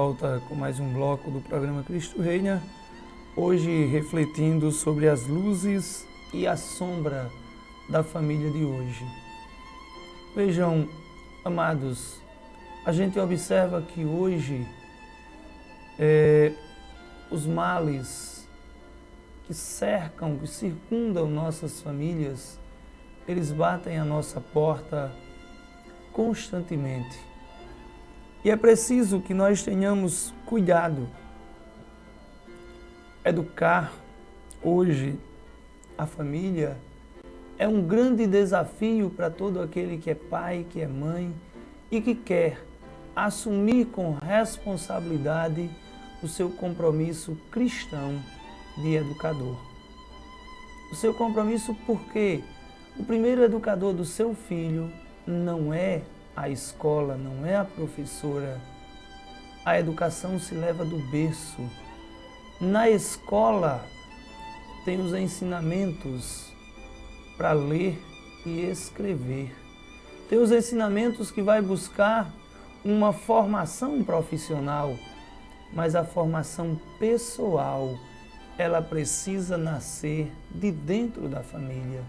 volta com mais um bloco do programa Cristo Reina, hoje refletindo sobre as luzes e a sombra da família de hoje. Vejam, amados, a gente observa que hoje os males que cercam, que circundam nossas famílias, eles batem a nossa porta constantemente. E é preciso que nós tenhamos cuidado. Educar hoje a família é um grande desafio para todo aquele que é pai, que é mãe e que quer assumir com responsabilidade o seu compromisso cristão de educador. O seu compromisso porque o primeiro educador do seu filho não é a escola, não é a professora. A educação se leva do berço. Na escola tem os ensinamentos para ler e escrever. Tem os ensinamentos que vai buscar uma formação profissional, mas a formação pessoal, ela precisa nascer de dentro da família.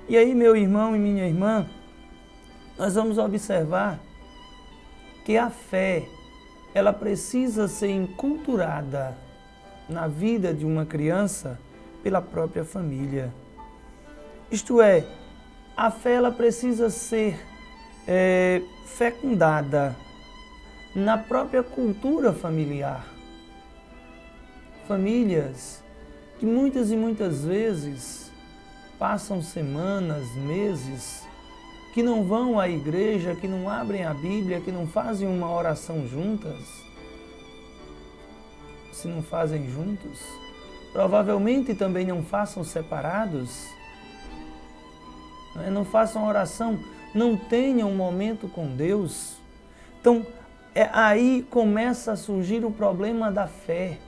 E aí, meu irmão e minha irmã, nós vamos observar que a fé, ela precisa ser enculturada na vida de uma criança pela própria família. Isto é, a fé ela precisa ser fecundada na própria cultura familiar. Famílias que muitas e muitas vezes passam semanas, meses, que não vão à igreja, que não abrem a Bíblia, que não fazem uma oração juntas. Se não fazem juntos, provavelmente também não façam separados. Não façam oração, não tenham um momento com Deus. Então, aí começa a surgir o problema da fé.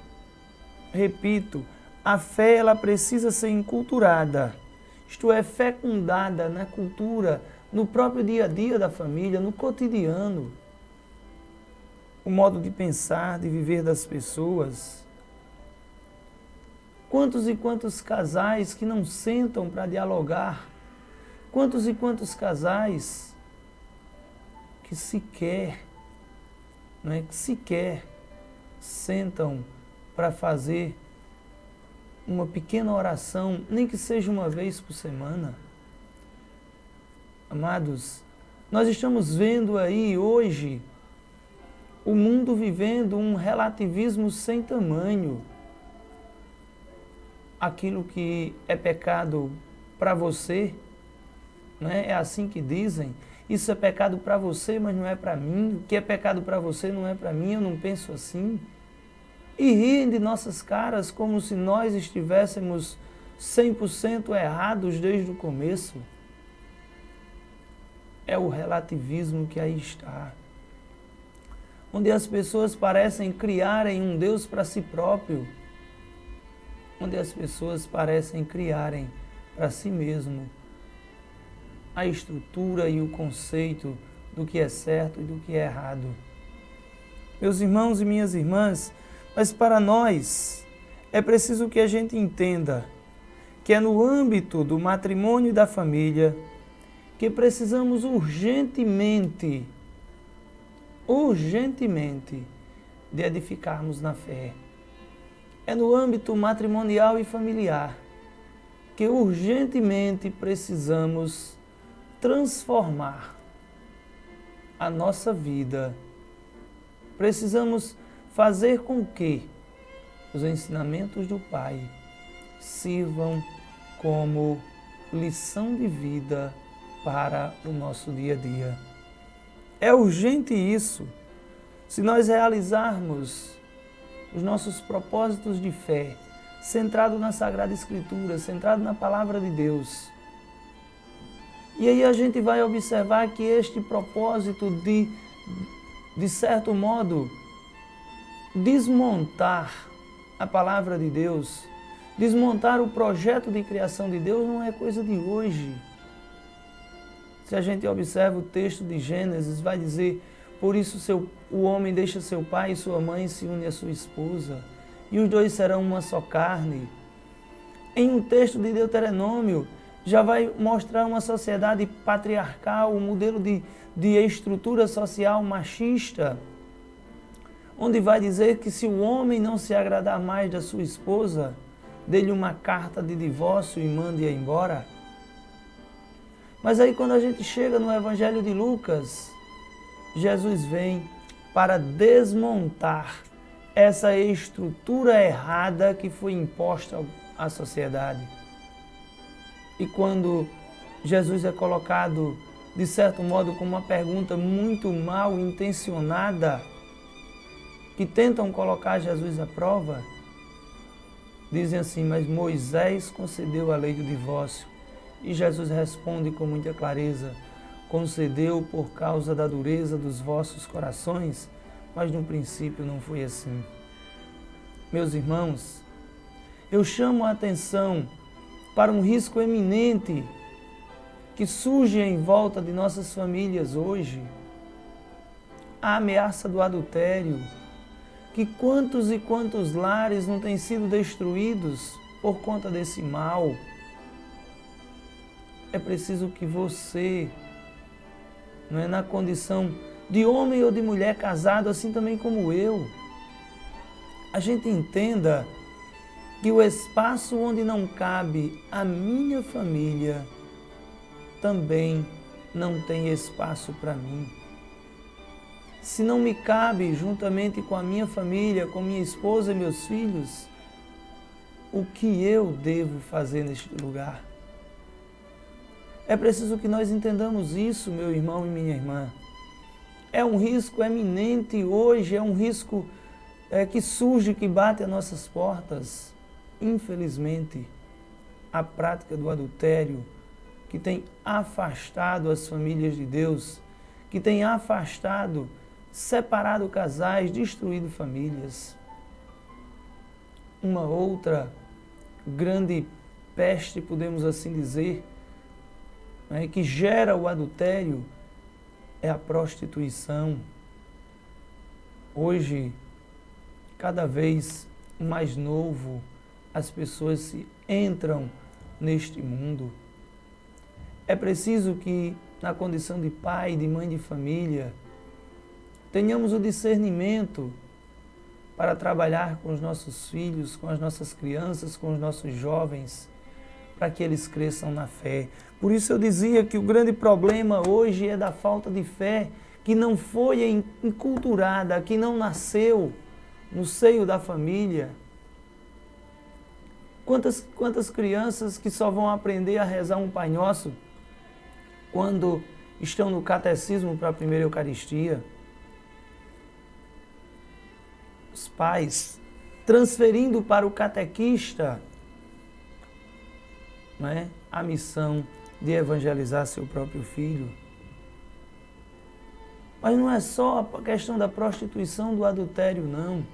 Repito, a fé ela precisa ser enculturada, isto é, fecundada na cultura, no próprio dia a dia da família, no cotidiano. O modo de pensar, de viver das pessoas. Quantos e quantos casais que não sentam para dialogar? Quantos e quantos casais que sequer sentam para fazer uma pequena oração, nem que seja uma vez por semana? Amados, nós estamos vendo aí hoje o mundo vivendo um relativismo sem tamanho. Aquilo que é pecado para você, é assim que dizem, isso é pecado para você, mas não é para mim. O que é pecado para você não é para mim, eu não penso assim. E riem de nossas caras como se nós estivéssemos 100% errados desde o começo. É o relativismo que aí está. Onde as pessoas parecem criarem um Deus para si próprio. Onde as pessoas parecem criarem para si mesmo a estrutura e o conceito do que é certo e do que é errado. Meus irmãos e minhas irmãs, mas para nós é preciso que a gente entenda que é no âmbito do matrimônio e da família que precisamos urgentemente de edificarmos na fé. É no âmbito matrimonial e familiar que urgentemente precisamos transformar a nossa vida. Precisamos fazer com que os ensinamentos do Pai sirvam como lição de vida para o nosso dia a dia. É urgente isso. Se nós realizarmos os nossos propósitos de fé, centrado na Sagrada Escritura, centrado na Palavra de Deus, e aí a gente vai observar que este propósito de certo modo, desmontar a Palavra de Deus, desmontar o projeto de criação de Deus não é coisa de hoje. Se a gente observa o texto de Gênesis, vai dizer: Por isso o homem deixa seu pai e sua mãe e se une à sua esposa, e os dois serão uma só carne. Em um texto de Deuteronômio, já vai mostrar uma sociedade patriarcal, um modelo de estrutura social machista, onde vai dizer que se o homem não se agradar mais da sua esposa, dê-lhe uma carta de divórcio e mande-a embora. Mas aí quando a gente chega no Evangelho de Lucas, Jesus vem para desmontar essa estrutura errada que foi imposta à sociedade. E quando Jesus é colocado, de certo modo, com uma pergunta muito mal intencionada, que tentam colocar Jesus à prova, dizem assim, mas Moisés concedeu a lei do divórcio. E Jesus responde com muita clareza, concedeu por causa da dureza dos vossos corações, mas no princípio não foi assim. Meus irmãos, eu chamo a atenção para um risco eminente que surge em volta de nossas famílias hoje, a ameaça do adultério, que quantos e quantos lares não têm sido destruídos por conta desse mal. É preciso que você, não é, na condição de homem ou de mulher casado, assim também como eu, a gente entenda que o espaço onde não cabe a minha família também não tem espaço para mim. Se não me cabe, juntamente com a minha família, com minha esposa e meus filhos, o que eu devo fazer neste lugar? É preciso que nós entendamos isso, meu irmão e minha irmã. É um risco eminente hoje, é um risco que surge, que bate às nossas portas. Infelizmente, a prática do adultério, que tem afastado as famílias de Deus, que tem afastado, separado casais, destruído famílias. Uma outra grande peste, podemos assim dizer, que gera o adultério, é a prostituição. Hoje, cada vez mais novo, as pessoas se entram neste mundo. É preciso que, na condição de pai, de mãe de família, tenhamos o discernimento para trabalhar com os nossos filhos, com as nossas crianças, com os nossos jovens, para que eles cresçam na fé. Por isso eu dizia que o grande problema hoje é da falta de fé, que não foi enculturada, que não nasceu no seio da família. Quantas crianças que só vão aprender a rezar um Pai Nosso quando estão no catecismo para a primeira Eucaristia? Os pais transferindo para o catequista, não é, a missão de evangelizar seu próprio filho. Mas não é só a questão da prostituição, do adultério, não.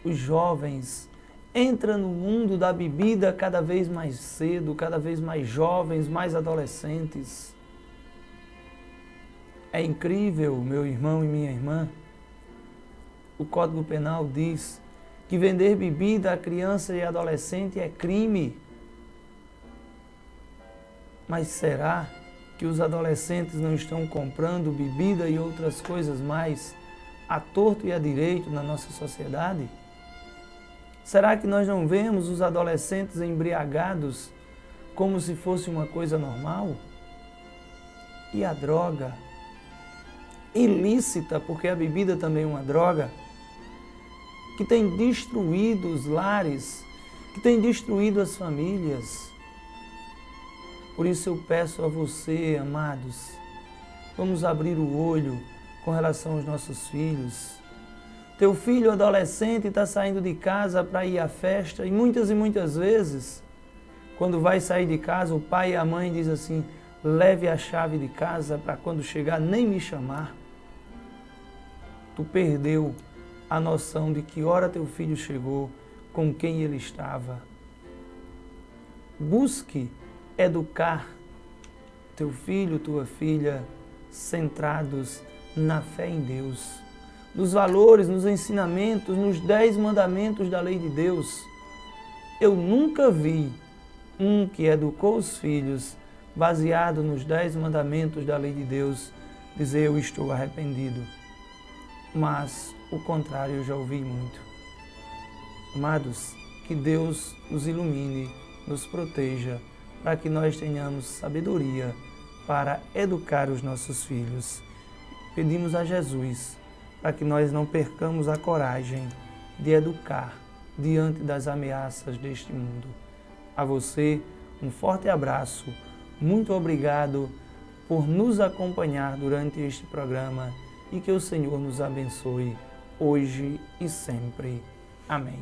Os jovens entram no mundo da bebida cada vez mais cedo, cada vez mais jovens, mais adolescentes. É incrível, meu irmão e minha irmã. O Código Penal diz que vender bebida a criança e adolescente é crime. Mas será que os adolescentes não estão comprando bebida e outras coisas mais à torto e à direito na nossa sociedade? Será que nós não vemos os adolescentes embriagados como se fosse uma coisa normal? E a droga? Ilícita, porque a bebida também é uma droga, que tem destruído os lares, que tem destruído as famílias. Por isso eu peço a você, amados, vamos abrir o olho com relação aos nossos filhos. Teu filho adolescente está saindo de casa para ir à festa e muitas vezes, quando vai sair de casa, o pai e a mãe dizem assim, leve a chave de casa para quando chegar nem me chamar. Tu perdeu a noção de que hora teu filho chegou, com quem ele estava. Busque educar teu filho, tua filha, centrados na fé em Deus, nos valores, nos ensinamentos, nos 10 mandamentos da lei de Deus. Eu nunca vi um que educou os filhos baseado nos 10 mandamentos da lei de Deus dizer eu estou arrependido. Mas o contrário eu já ouvi muito. Amados, que Deus nos ilumine, nos proteja, para que nós tenhamos sabedoria para educar os nossos filhos. Pedimos a Jesus para que nós não percamos a coragem de educar diante das ameaças deste mundo. A você, um forte abraço. Muito obrigado por nos acompanhar durante este programa e que o Senhor nos abençoe hoje e sempre. Amém.